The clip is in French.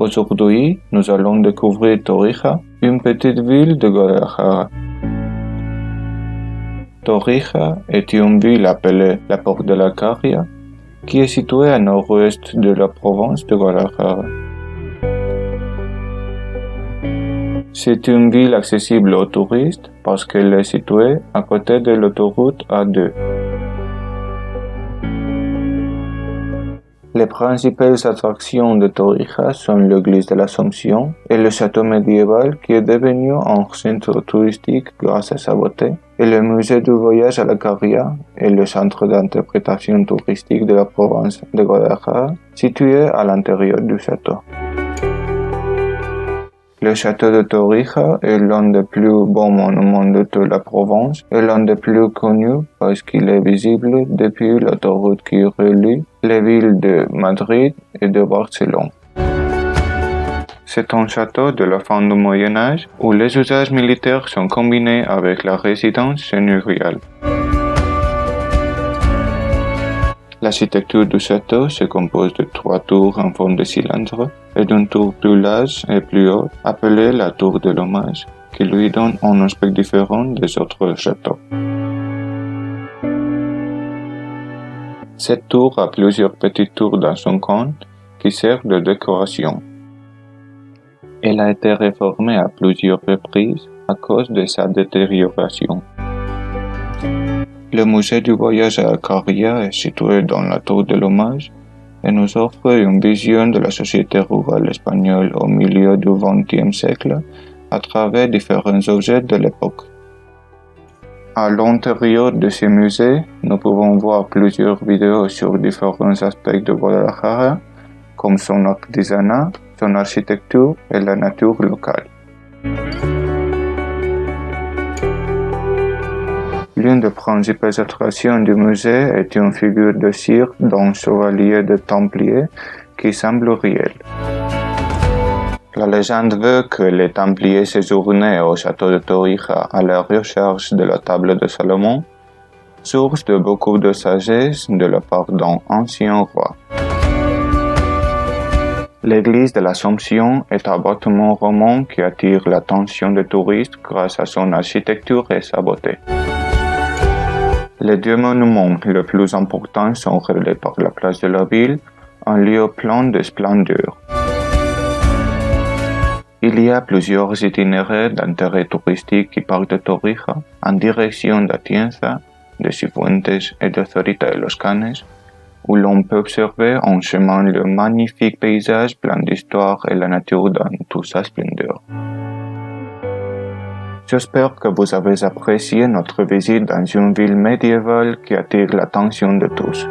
Aujourd'hui, nous allons découvrir Torija, une petite ville de Guadalajara. Torija est une ville appelée la Porte de la Carria, qui est située à nord-ouest de la province de Guadalajara. C'est une ville accessible aux touristes parce qu'elle est située à côté de l'autoroute A2. Les principales attractions de Torija sont l'église de l'Assomption et le château médiéval qui est devenu un centre touristique grâce à sa beauté, et le musée du voyage à la Carria et le centre d'interprétation touristique de la province de Guadalajara, situé à l'intérieur du château. Le château de Torija est l'un des plus beaux monuments de toute la province et l'un des plus connus parce qu'il est visible depuis l'autoroute qui relie les villes de Madrid et de Barcelone. C'est un château de la fin du Moyen Âge où les usages militaires sont combinés avec la résidence seigneuriale. L'architecture du château se compose de 3 tours en forme de cylindre et d'une tour plus large et plus haute, appelée la tour de l'hommage, qui lui donne un aspect différent des autres châteaux. Cette tour a plusieurs petites tours dans son coin qui servent de décoration. Elle a été réformée à plusieurs reprises à cause de sa détérioration. Le musée du voyage à la Carria est situé dans la tour de l'hommage et nous offre une vision de la société rurale espagnole au milieu du XXe siècle à travers différents objets de l'époque. À l'intérieur de ce musée, nous pouvons voir plusieurs vidéos sur différents aspects de Guadalajara, comme son artisanat, son architecture et la nature locale. L'une des principales attractions du musée est une figure de cire d'un chevalier de Templiers qui semble réel. La légende veut que les Templiers séjournaient au château de Torija à la recherche de la table de Salomon, source de beaucoup de sagesse de la part d'un ancien roi. L'église de l'Assomption est un bâtiment roman qui attire l'attention des touristes grâce à son architecture et sa beauté. Les 2 monuments les plus importants sont reliés par la place de la ville, un lieu plein de splendeur. Il y a plusieurs itinéraires d'intérêt touristique qui partent de Torija en direction d'Atienza, de Cifuentes et de Zorita de los Canes, où l'on peut observer en chemin le magnifique paysage plein d'histoire et la nature dans toute sa splendeur. J'espère que vous avez apprécié notre visite dans une ville médiévale qui attire l'attention de tous.